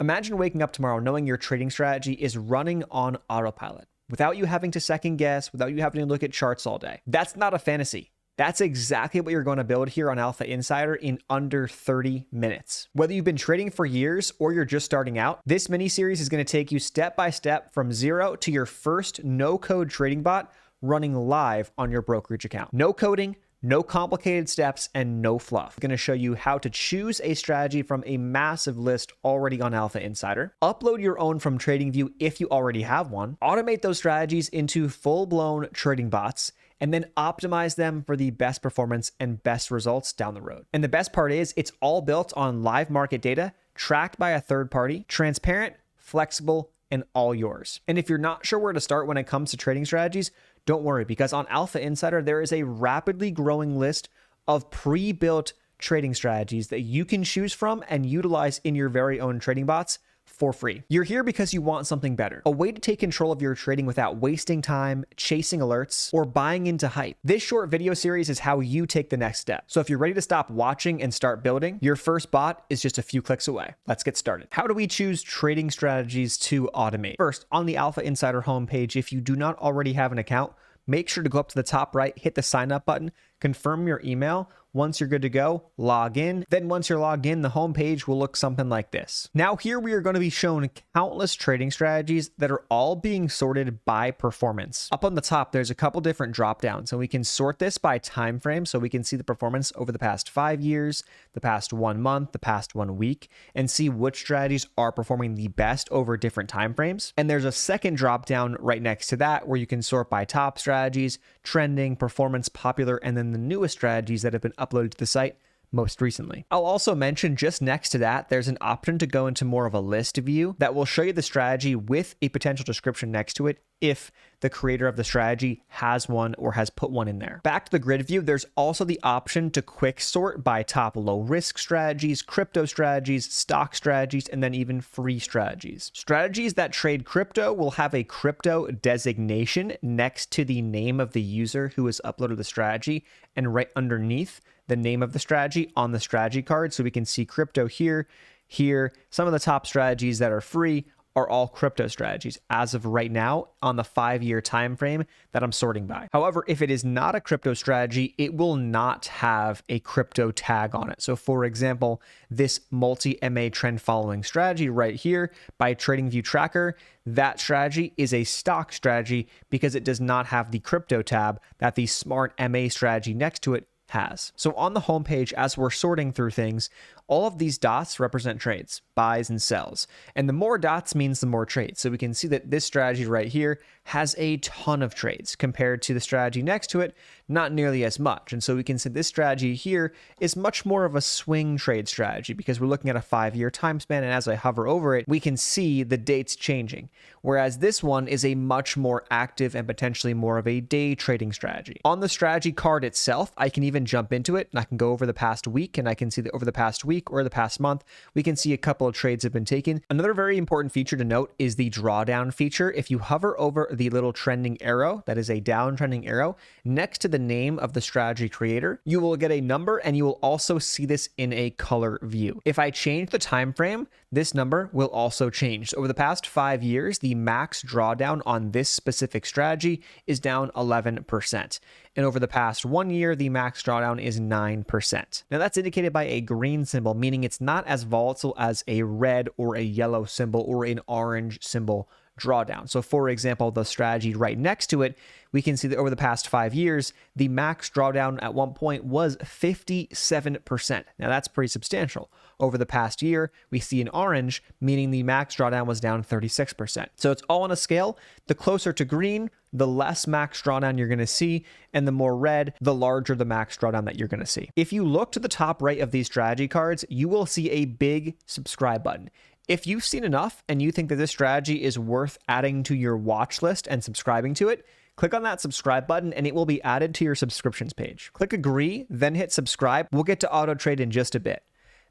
Imagine waking up tomorrow knowing your trading strategy is running on autopilot, without you having to second guess, without you having to look at charts all day. That's not a fantasy. That's exactly what you're going to build here on AlphaInsider in under 30 minutes. Whether you've been trading for years or you're just starting out, this mini series is going to take you step by step from zero to your first no-code trading bot running live on your brokerage account. No coding, no complicated steps, and no fluff. I'm going to show you how to choose a strategy from a massive list already on AlphaInsider, upload your own from TradingView if you already have one, automate those strategies into full-blown trading bots, and then optimize them for the best performance and best results down the road. And the best part is it's all built on live market data, tracked by a third party, transparent, flexible, and all yours. And if you're not sure where to start when it comes to trading strategies, don't worry, because on AlphaInsider, there is a rapidly growing list of pre-built trading strategies that you can choose from and utilize in your very own trading bots for free. You're here because you want something better, a way to take control of your trading without wasting time, chasing alerts, or buying into hype. This short video series is how you take the next step. So if you're ready to stop watching and start building, your first bot is just a few clicks away. Let's get started. How do we choose trading strategies to automate? First, on the AlphaInsider homepage, if you do not already have an account, make sure to go up to the top right, hit the sign up button, confirm your email. Once you're good to go, log in. Then once you're logged in, the homepage will look something like this. Now here we are going to be shown countless trading strategies that are all being sorted by performance. Up on the top, there's a couple different drop downs, and we can sort this by time frame so we can see the performance over the past 5 years, the past 1 month, the past 1 week, and see which strategies are performing the best over different time frames. And there's a second drop down right next to that where you can sort by top strategies, trending, performance, popular, and then the newest strategies that have been uploaded to the site most recently. I'll also mention just next to that, there's an option to go into more of a list view that will show you the strategy with a potential description next to it if the creator of the strategy has one or has put one in there. Back to the grid view, there's also the option to quick sort by top low risk strategies, crypto strategies, stock strategies, and then even free strategies. Strategies that trade crypto will have a crypto designation next to the name of the user who has uploaded the strategy and right underneath the name of the strategy on the strategy card. So we can see crypto here. Some of the top strategies that are free are all crypto strategies as of right now on the 5-year time frame that I'm sorting by. However, if it is not a crypto strategy, it will not have a crypto tag on it. So for example, this multi-MA trend following strategy right here by TradingView Tracker, that strategy is a stock strategy because it does not have the crypto tab that the smart MA strategy next to it has. So on the homepage, as we're sorting through things, all of these dots represent trades, buys and sells. And the more dots means the more trades. So we can see that this strategy right here has a ton of trades compared to the strategy next to it, not nearly as much. And so we can see this strategy here is much more of a swing trade strategy because we're looking at a 5-year time span. And as I hover over it, we can see the dates changing. Whereas this one is a much more active and potentially more of a day trading strategy. On the strategy card itself, I can even jump into it and I can go over the past week and I can see that over the past week or the past month, we can see a couple of trades have been taken. Another very important feature to note is the drawdown feature. If you hover over the little trending arrow, that is a downtrending arrow, next to the name of the strategy creator, you will get a number and you will also see this in a color view. If I change the time frame, this number will also change. So over the past 5 years, the max drawdown on this specific strategy is down 11%. And over the past 1 year, the max drawdown is 9%. Now that's indicated by a green symbol, meaning it's not as volatile as a red or a yellow symbol or an orange symbol drawdown. So for example, the strategy right next to it, we can see that over the past 5 years, the max drawdown at one point was 57%. Now that's pretty substantial. Over the past year, we see an orange, meaning the max drawdown was down 36%. So it's all on a scale. The closer to green, the less max drawdown you're going to see, and the more red, the larger the max drawdown that you're going to see. If you look to the top right of these strategy cards, you will see a big subscribe button. If you've seen enough and you think that this strategy is worth adding to your watch list and subscribing to it, click on that subscribe button and it will be added to your subscriptions page. Click agree, then hit subscribe. We'll get to auto trade in just a bit.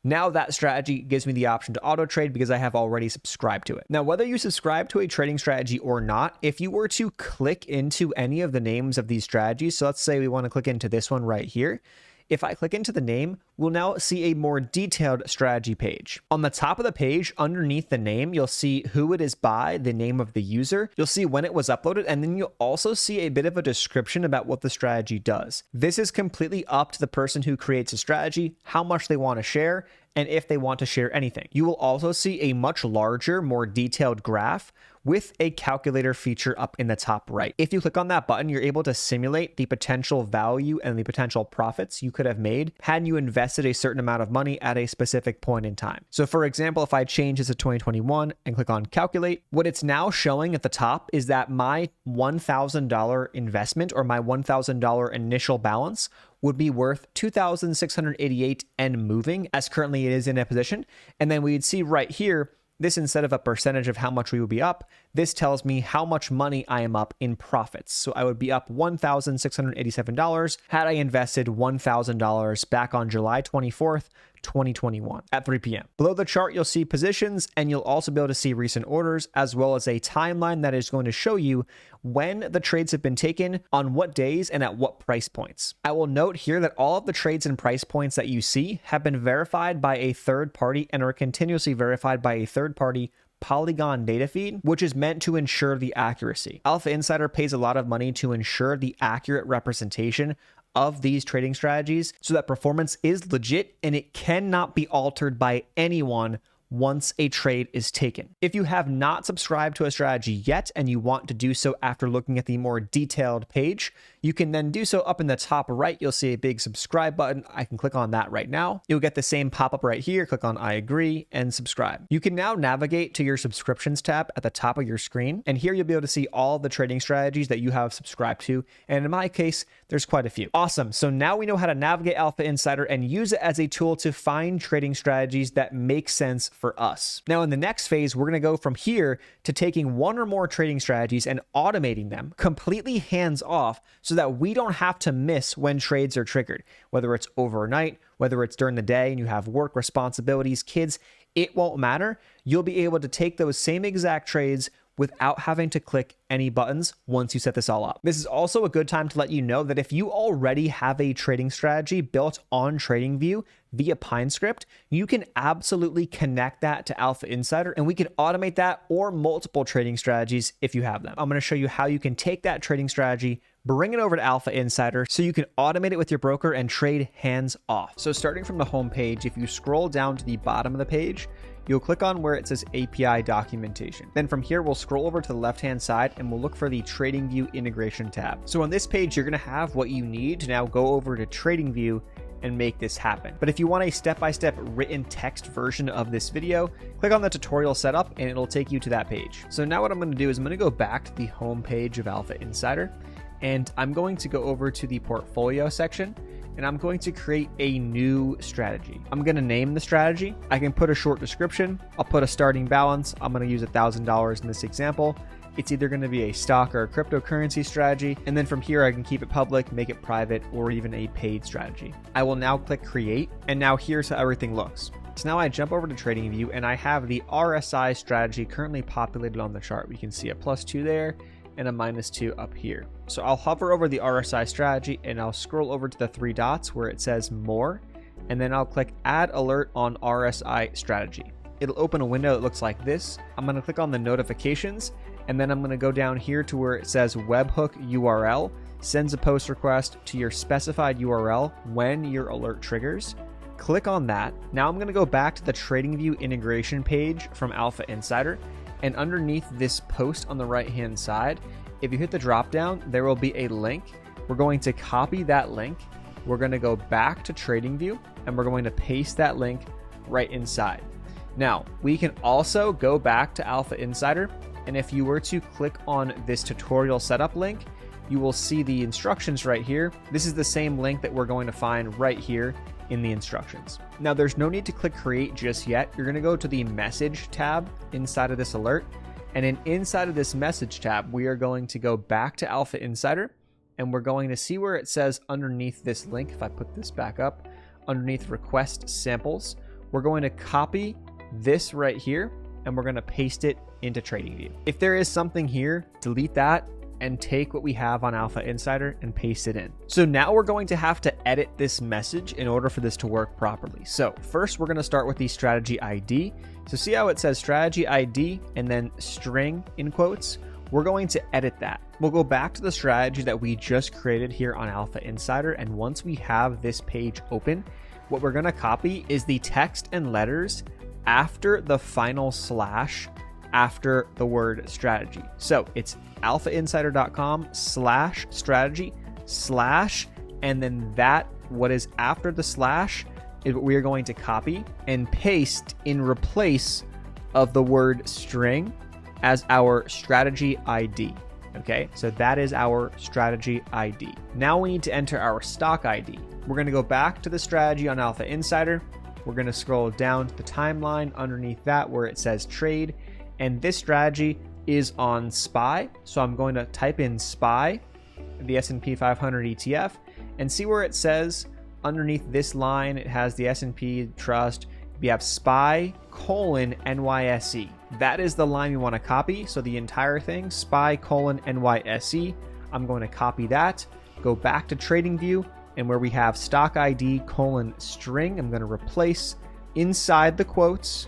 Now that strategy gives me the option to auto trade because I have already subscribed to it. Now, whether you subscribe to a trading strategy or not, if you were to click into any of the names of these strategies, so let's say we want to click into this one right here. If I click into the name, we'll now see a more detailed strategy page. On the top of the page, underneath the name, you'll see who it is by, the name of the user. You'll see when it was uploaded, and then you'll also see a bit of a description about what the strategy does. This is completely up to the person who creates a strategy, how much they want to share, and if they want to share anything. You will also see a much larger, more detailed graph with a calculator feature up in the top right. If you click on that button, you're able to simulate the potential value and the potential profits you could have made had you invested a certain amount of money at a specific point in time. So for example, if I change this to 2021 and click on calculate, what it's now showing at the top is that my $1,000 investment, or my $1,000 initial balance, would be worth $2,688 and moving, as currently it is in a position. And then we'd see right here, this, instead of a percentage of how much we would be up, this tells me how much money I am up in profits. So I would be up $1,687 had I invested $1,000 back on July 24th, 2021 at 3 p.m. Below the chart, you'll see positions, and you'll also be able to see recent orders, as well as a timeline that is going to show you when the trades have been taken, on what days, and at what price points. I will note here that all of the trades and price points that you see have been verified by a third party and are continuously verified by a third party Polygon data feed, which is meant to ensure the accuracy. AlphaInsider pays a lot of money to ensure the accurate representation of these trading strategies so that performance is legit and it cannot be altered by anyone once a trade is taken. If you have not subscribed to a strategy yet and you want to do so after looking at the more detailed page, you can then do so. Up in the top right, you'll see a big subscribe button. I can click on that right now. You'll get the same pop-up right here. Click on I agree and subscribe. You can now navigate to your subscriptions tab at the top of your screen, and here you'll be able to see all the trading strategies that you have subscribed to, and in my case, there's quite a few. Awesome. So now we know how to navigate AlphaInsider and use it as a tool to find trading strategies that make sense for us. Now in the next phase, we're going to go from here to taking one or more trading strategies and automating them completely hands off so that we don't have to miss when trades are triggered, whether it's overnight, whether it's during the day and you have work responsibilities, kids, it won't matter. You'll be able to take those same exact trades without having to click any buttons once you set this all up. This is also a good time to let you know that if you already have a trading strategy built on TradingView via PineScript, you can absolutely connect that to AlphaInsider and we can automate that, or multiple trading strategies if you have them. I'm going to show you how you can take that trading strategy, bring it over to AlphaInsider so you can automate it with your broker and trade hands off. So starting from the home page, if you scroll down to the bottom of the page, you'll click on where it says API documentation. Then from here, we'll scroll over to the left-hand side and we'll look for the TradingView integration tab. So on this page, you're gonna have what you need to now go over to TradingView and make this happen. But if you want a step-by-step written text version of this video, click on the tutorial setup and it'll take you to that page. So now what I'm gonna do is I'm gonna go back to the home page of AlphaInsider, and I'm going to go over to the portfolio section, and I'm going to create a new strategy. I'm going to name the strategy. I can put a short description. I'll put a starting balance. I'm going to use $1,000 in this example. It's either going to be a stock or a cryptocurrency strategy. And then from here, I can keep it public, make it private, or even a paid strategy. I will now click create. And now here's how everything looks. So now I jump over to TradingView and I have the RSI strategy currently populated on the chart. We can see a +2 there and a -2 up here. So I'll hover over the RSI strategy and I'll scroll over to the 3 dots where it says more, and then I'll click add alert on RSI strategy. It'll open a window that looks like this. I'm going to click on the notifications, and then I'm going to go down here to where it says webhook URL sends a post request to your specified URL when your alert triggers. Click on that. Now I'm going to go back to the TradingView integration page from AlphaInsider, and underneath this post on the right hand side, if you hit the drop down, there will be a link. We're going to copy that link. We're going to go back to TradingView and we're going to paste that link right inside. Now we can also go back to AlphaInsider, and if you were to click on this tutorial setup link, you will see the instructions right here. This is the same link that we're going to find right here in the instructions. Now there's no need to click create just yet. You're going to go to the message tab inside of this alert, and then inside of this message tab, we are going to go back to AlphaInsider, and we're going to see where it says underneath this link. If I put this back up, underneath request samples, we're going to copy this right here and we're going to paste it into TradingView. If there is something here, delete that, and take what we have on AlphaInsider and paste it in. So now we're going to have to edit this message in order for this to work properly. So first we're going to start with the strategy ID. So see how it says strategy ID and then string in quotes? We're going to edit that. We'll go back to the strategy that we just created here on AlphaInsider, and once we have this page open, what we're going to copy is the text and letters after the final slash after the word strategy. So it's alphainsider.com/strategy/ and then that what is after the slash is what we are going to copy and paste in replace of the word string as our strategy ID. Okay, so that is our strategy ID. Now we need to enter our stock ID. We're going to go back to the strategy on AlphaInsider. We're going to scroll down to the timeline underneath that where it says trade. And this strategy is on SPY. So I'm going to type in SPY, the S&P 500 ETF, and see where it says underneath this line, it has the S&P Trust. We have SPY:NYSE. That is the line we want to copy. So the entire thing, SPY:NYSE. I'm going to copy that, go back to TradingView, and where we have stock ID: string, I'm going to replace inside the quotes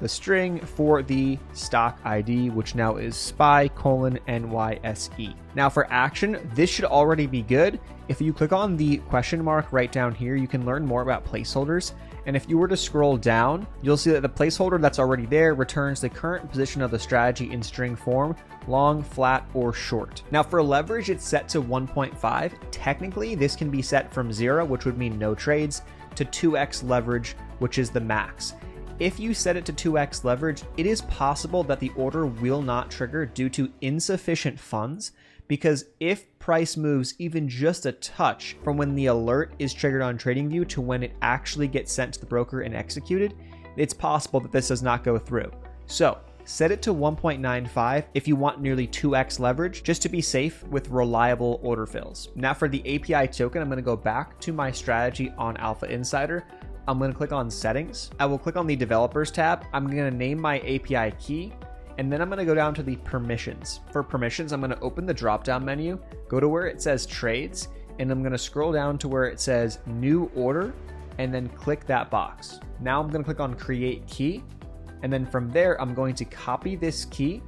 the string for the stock ID, which now is SPY:NYSE. Now for action, this should already be good. If you click on the question mark right down here, you can learn more about placeholders. And if you were to scroll down, you'll see that the placeholder that's already there returns the current position of the strategy in string form, long, flat, or short. Now for leverage, it's set to 1.5. Technically, this can be set from 0, which would mean no trades, to 2x leverage, which is the max. If you set it to 2x leverage, it is possible that the order will not trigger due to insufficient funds, because if price moves even just a touch from when the alert is triggered on TradingView to when it actually gets sent to the broker and executed, it's possible that this does not go through. So set it to 1.95 if you want nearly 2x leverage, just to be safe with reliable order fills. Now for the API token, I'm going to go back to my strategy on AlphaInsider. I'm going to click on settings. I will click on the developers tab. I'm going to name my API key, and then I'm going to go down to the permissions. For permissions, I'm going to open the drop-down menu, go to where it says trades, and I'm going to scroll down to where it says new order, and then click that box. Now I'm going to click on create key, and then from there, I'm going to copy this key,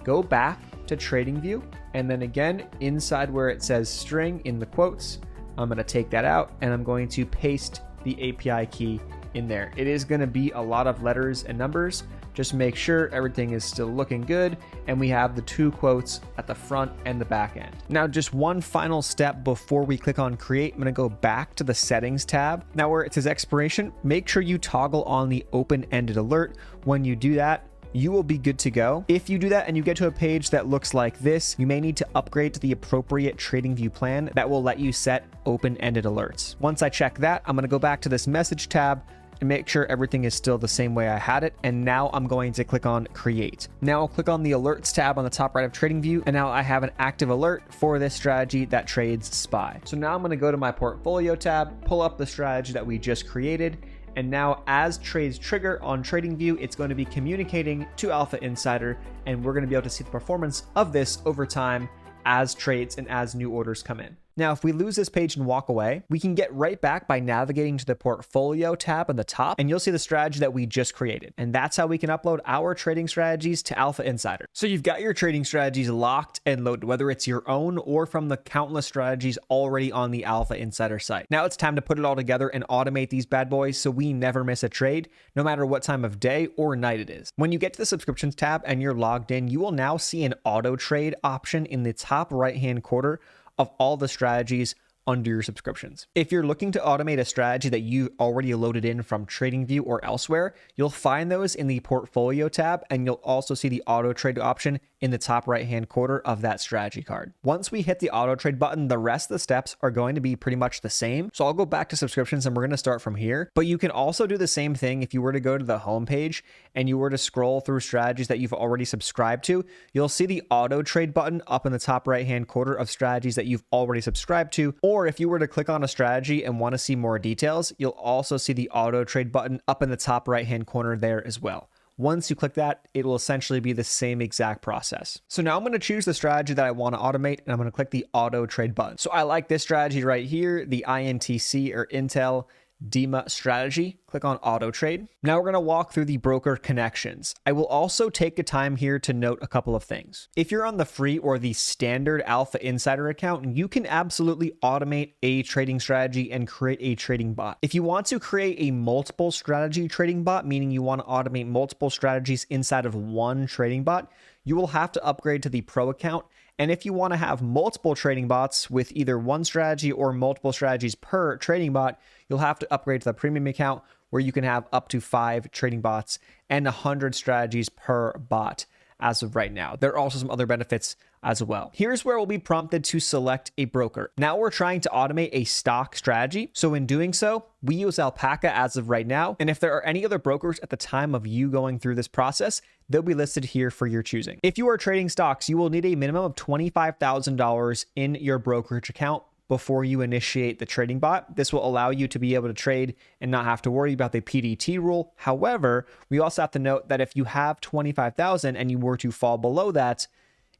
go back to TradingView, and then again, inside where it says string in the quotes, I'm going to take that out, and I'm going to paste the API key in there. It is going to be a lot of letters and numbers. Just make sure everything is still looking good, and we have the two quotes at the front and the back end. Now, just one final step before we click on create, I'm going to go back to the settings tab. Now where it says expiration, make sure you toggle on the open-ended alert. When you do that, you will be good to go. If you do that and you get to a page that looks like this, you may need to upgrade to the appropriate TradingView plan that will let you set open-ended alerts. Once I check that, I'm going to go back to this message tab and make sure everything is still the same way I had it. And now I'm going to click on create. Now I'll click on the alerts tab on the top right of TradingView, and now I have an active alert for this strategy that trades SPY. So now I'm going to go to my portfolio tab, pull up the strategy that we just created, and now as trades trigger on TradingView, it's going to be communicating to AlphaInsider, and we're going to be able to see the performance of this over time as trades and as new orders come in. Now, if we lose this page and walk away, we can get right back by navigating to the portfolio tab on the top, and you'll see the strategy that we just created. And that's how we can upload our trading strategies to AlphaInsider. So you've got your trading strategies locked and loaded, whether it's your own or from the countless strategies already on the AlphaInsider site. Now it's time to put it all together and automate these bad boys so we never miss a trade, no matter what time of day or night it is. When you get to the subscriptions tab and you're logged in, you will now see an auto trade option in the top right-hand corner of all the strategies under your subscriptions. If you're looking to automate a strategy that you already loaded in from TradingView or elsewhere, you'll find those in the portfolio tab, and you'll also see the auto trade option in the top right-hand corner of that strategy card. Once we hit the auto trade button, the rest of the steps are going to be pretty much the same. So I'll go back to subscriptions and we're going to start from here, but you can also do the same thing if you were to go to the home page and you were to scroll through strategies that you've already subscribed to. You'll see the auto trade button up in the top right-hand corner of strategies that you've already subscribed to, or if you were to click on a strategy and want to see more details, you'll also see the auto trade button up in the top right-hand corner there as well. Once you click that, it will essentially be the same exact process. So now I'm going to choose the strategy that I want to automate, and I'm going to click the auto trade button. So I like this strategy right here, the INTC or Intel DEMA strategy. Click on auto trade. Now we're going to walk through the broker connections. I will also take the time here to note a couple of things. If you're on the free or the standard AlphaInsider account, you can absolutely automate a trading strategy and create a trading bot. If you want to create a multiple strategy trading bot, meaning you want to automate multiple strategies inside of one trading bot, you will have to upgrade to the pro account. And if you want to have multiple trading bots with either one strategy or multiple strategies per trading bot, you'll have to upgrade to the premium account, where you can have up to 5 trading bots and 100 strategies per bot as of right now. There are also some other benefits as well. Here's where we'll be prompted to select a broker. Now we're trying to automate a stock strategy. So in doing so, we use Alpaca as of right now. And if there are any other brokers at the time of you going through this process, they'll be listed here for your choosing. If you are trading stocks, you will need a minimum of $25,000 in your brokerage account before you initiate the trading bot. This will allow you to be able to trade and not have to worry about the PDT rule. However, we also have to note that if you have 25,000 and you were to fall below that,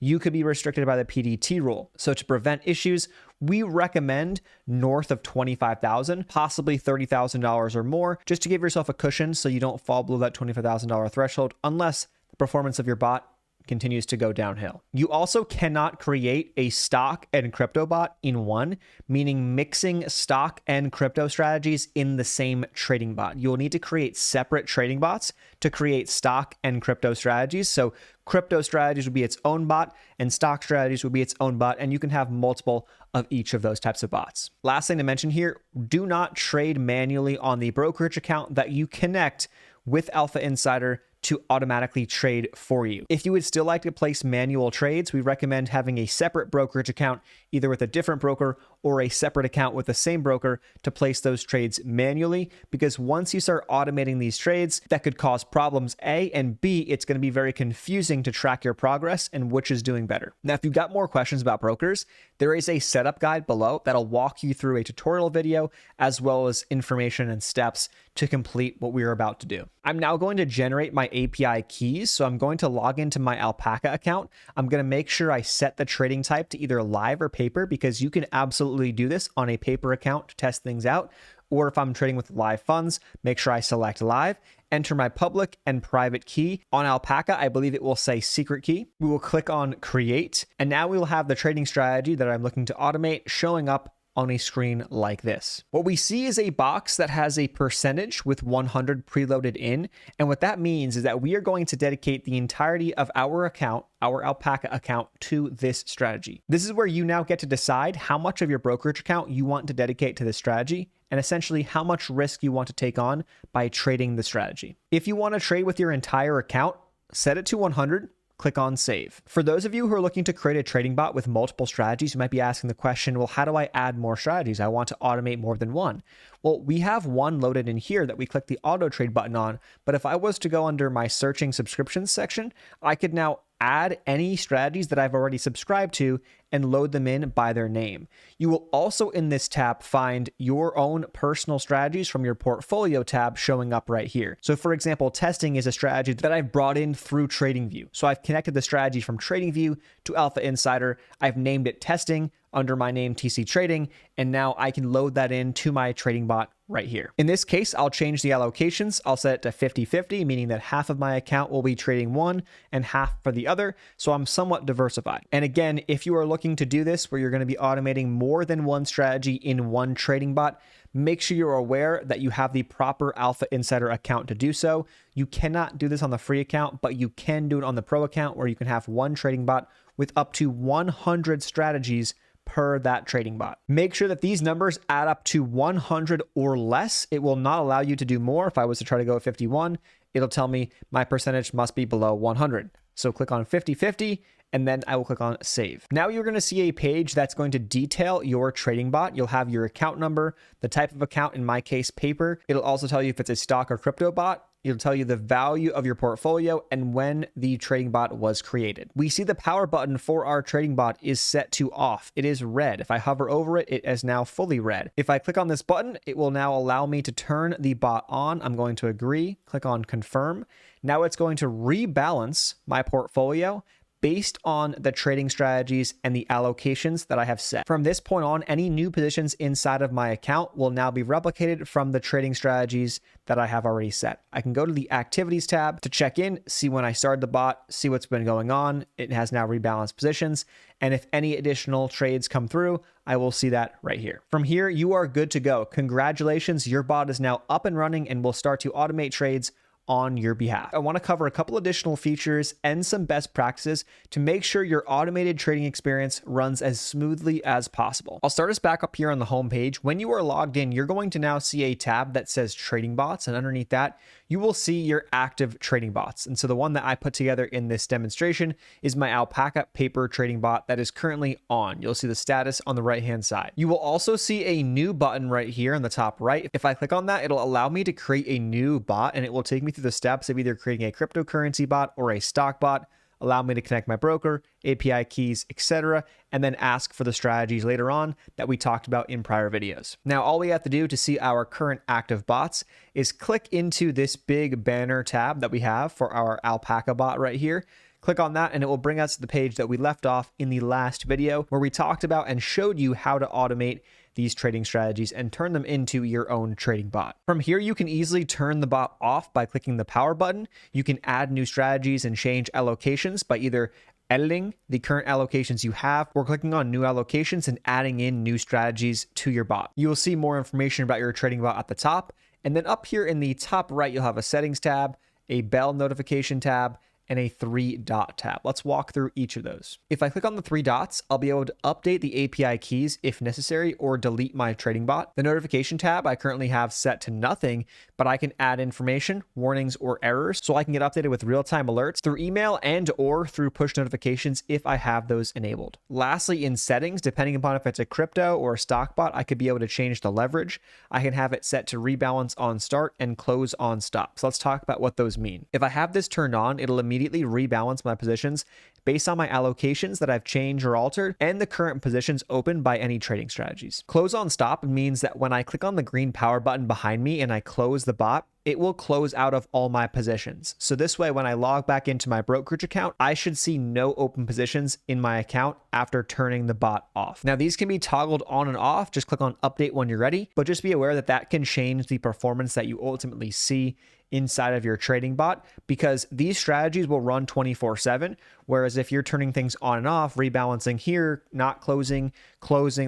you could be restricted by the PDT rule. So to prevent issues, we recommend north of 25,000, possibly $30,000 or more, just to give yourself a cushion so you don't fall below that $25,000 threshold unless the performance of your bot continues to go downhill. You also cannot create a stock and crypto bot in one, meaning mixing stock and crypto strategies in the same trading bot. You'll need to create separate trading bots to create stock and crypto strategies. So crypto strategies would be its own bot and stock strategies would be its own bot, and you can have multiple of each of those types of bots. Last thing to mention here, do not trade manually on the brokerage account that you connect with AlphaInsider to automatically trade for you. If you would still like to place manual trades, we recommend having a separate brokerage account, either with a different broker or a separate account with the same broker to place those trades manually, because once you start automating these trades, that could cause problems, A, and B, it's going to be very confusing to track your progress and which is doing better. Now, if you've got more questions about brokers, there is a setup guide below that'll walk you through a tutorial video as well as information and steps to complete what we are about to do. I'm now going to generate my API keys. So I'm going to log into my Alpaca account. I'm going to make sure I set the trading type to either live or paper, because you can absolutely do this on a paper account to test things out. Or if I'm trading with live funds, make sure I select live, enter my public and private key. On Alpaca, I believe it will say secret key. We will click on create, and now we will have the trading strategy that I'm looking to automate showing up on a screen like this. What we see is a box that has a percentage with 100 preloaded in. And what that means is that we are going to dedicate the entirety of our account, our Alpaca account, to this strategy. This is where you now get to decide how much of your brokerage account you want to dedicate to this strategy, and essentially how much risk you want to take on by trading the strategy. If you want to trade with your entire account, set it to 100. Click on save. For those of you who are looking to create a trading bot with multiple strategies, you might be asking the question, well, how do I add more strategies? I want to automate more than one. Well, we have one loaded in here that we click the auto trade button on, but if I was to go under my searching subscriptions section, I could now add any strategies that I've already subscribed to and load them in by their name. You will also in this tab find your own personal strategies from your portfolio tab showing up right here. So for example, testing is a strategy that I've brought in through TradingView. So I've connected the strategy from TradingView to AlphaInsider. I've named it testing under my name TC Trading, and now I can load that into my trading bot right here. In this case, I'll change the allocations. I'll set it to 50-50, meaning that half of my account will be trading one and half for the other. So I'm somewhat diversified. And again, if you are looking to do this where you're going to be automating more than one strategy in one trading bot, make sure you're aware that you have the proper AlphaInsider account to do so. You cannot do this on the free account, but you can do it on the pro account, where you can have one trading bot with up to 100 strategies per that trading bot. Make sure that these numbers add up to 100 or less. It will not allow you to do more. If I was to try to go at 51, it'll tell me my percentage must be below 100. So click on 50-50, and then I will click on save. Now you're going to see a page that's going to detail your trading bot. You'll have your account number, the type of account, in my case, paper. It'll also tell you if it's a stock or crypto bot, it'll tell you the value of your portfolio and when the trading bot was created. We see the power button for our trading bot is set to off. It is red. If I hover over it, it is now fully red. If I click on this button, it will now allow me to turn the bot on. I'm going to agree, click on confirm. Now it's going to rebalance my portfolio based on the trading strategies and the allocations that I have set. From this point on, any new positions inside of my account will now be replicated from the trading strategies that I have already set. I can go to the activities tab to check in, see when I started the bot, see what's been going on. It has now rebalanced positions. And if any additional trades come through, I will see that right here. From here, you are good to go. Congratulations, your bot is now up and running and will start to automate trades on your behalf. I want to cover a couple additional features and some best practices to make sure your automated trading experience runs as smoothly as possible. I'll start us back up here on the home page. When you are logged in, you're going to now see a tab that says trading bots, and underneath that, you will see your active trading bots. And so the one that I put together in this demonstration is my Alpaca paper trading bot that is currently on. You'll see the status on the right-hand side. You will also see a new button right here on the top right. If I click on that, it'll allow me to create a new bot, and it will take me through the steps of either creating a cryptocurrency bot or a stock bot, allow me to connect my broker, API keys, etc., and then ask for the strategies later on that we talked about in prior videos. Now, all we have to do to see our current active bots is click into this big banner tab that we have for our Alpaca bot right here. Click on that and it will bring us to the page that we left off in the last video where we talked about and showed you how to automate these trading strategies and turn them into your own trading bot. From here, you can easily turn the bot off by clicking the power button. You can add new strategies and change allocations by either editing the current allocations you have or clicking on new allocations and adding in new strategies to your bot. You will see more information about your trading bot at the top. And then up here in the top right, you'll have a settings tab, a bell notification tab, and a 3-dot tab. Let's walk through each of those. If I click on the 3 dots, I'll be able to update the API keys if necessary or delete my trading bot. The notification tab I currently have set to nothing, but I can add information, warnings, or errors so I can get updated with real-time alerts through email and or through push notifications if I have those enabled. Lastly, in settings, depending upon if it's a crypto or a stock bot, I could be able to change the leverage. I can have it set to rebalance on start and close on stop. So let's talk about what those mean. If I have this turned on, it'll immediately rebalance my positions based on my allocations that I've changed or altered and the current positions open by any trading strategies. Close on stop means that when I click on the green power button behind me and I close the bot, it will close out of all my positions. So this way, when I log back into my brokerage account, I should see no open positions in my account after turning the bot off. Now, these can be toggled on and off. Just click on update when you're ready, but just be aware that that can change the performance that you ultimately see inside of your trading bot because these strategies will run 24/7. Whereas if you're turning things on and off, rebalancing here, not closing,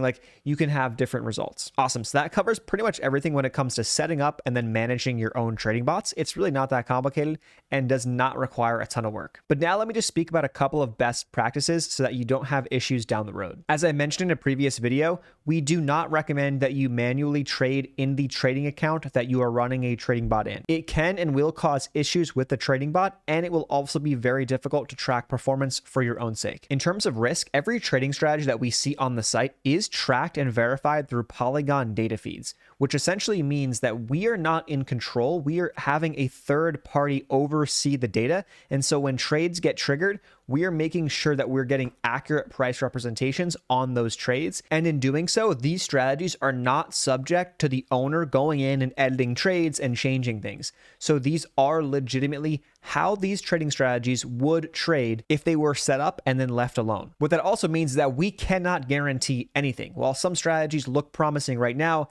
like you can have different results. Awesome. So that covers pretty much everything when it comes to setting up and then managing your own trading bots. It's really not that complicated and does not require a ton of work. But now let me just speak about a couple of best practices so that you don't have issues down the road. As I mentioned in a previous video, we do not recommend that you manually trade in the trading account that you are running a trading bot in. It can and will cause issues with the trading bot, and it will also be very difficult to track performance for your own sake. In terms of risk, every trading strategy that we see on the site is tracked and verified through Polygon data feeds, which essentially means that we are not in control. We are having a third party oversee the data. And so when trades get triggered, we are making sure that we're getting accurate price representations on those trades. And in doing so, these strategies are not subject to the owner going in and editing trades and changing things. So these are legitimately how these trading strategies would trade if they were set up and then left alone. What that also means is that we cannot guarantee anything. While some strategies look promising right now,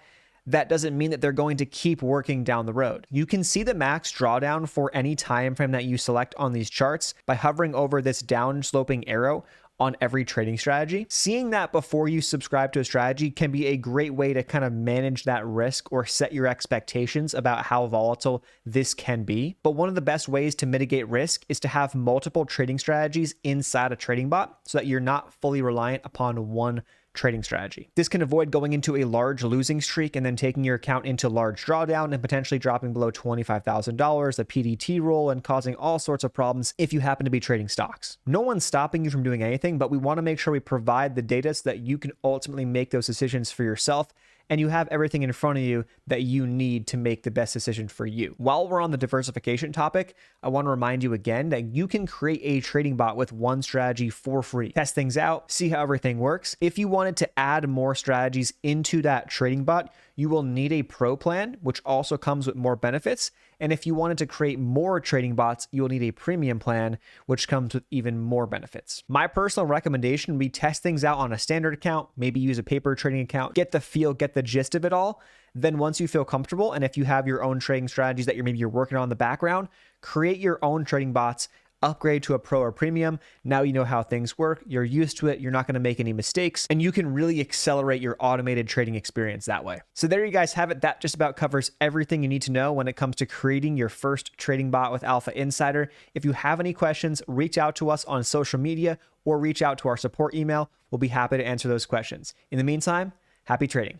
that doesn't mean that they're going to keep working down the road. You can see the max drawdown for any time frame that you select on these charts by hovering over this down sloping arrow on every trading strategy. Seeing that before you subscribe to a strategy can be a great way to kind of manage that risk or set your expectations about how volatile this can be. But one of the best ways to mitigate risk is to have multiple trading strategies inside a trading bot so that you're not fully reliant upon one trading strategy. This can avoid going into a large losing streak and then taking your account into large drawdown and potentially dropping below $25,000, the PDT rule, and causing all sorts of problems if you happen to be trading stocks. No one's stopping you from doing anything, but we want to make sure we provide the data so that you can ultimately make those decisions for yourself and you have everything in front of you that you need to make the best decision for you. While we're on the diversification topic, I want to remind you again that you can create a trading bot with one strategy for free. Test things out, see how everything works. If you wanted to add more strategies into that trading bot, you will need a pro plan, which also comes with more benefits. And if you wanted to create more trading bots, you will need a premium plan, which comes with even more benefits. My personal recommendation would be test things out on a standard account, maybe use a paper trading account, get the feel, get the gist of it all. Then once you feel comfortable, and if you have your own trading strategies that you're working on in the background, create your own trading bots, upgrade to a pro or premium. Now you know how things work. You're used to it. You're not going to make any mistakes, and you can really accelerate your automated trading experience that way. So there you guys have it. That just about covers everything you need to know when it comes to creating your first trading bot with AlphaInsider. If you have any questions, reach out to us on social media or reach out to our support email. We'll be happy to answer those questions. In the meantime, happy trading.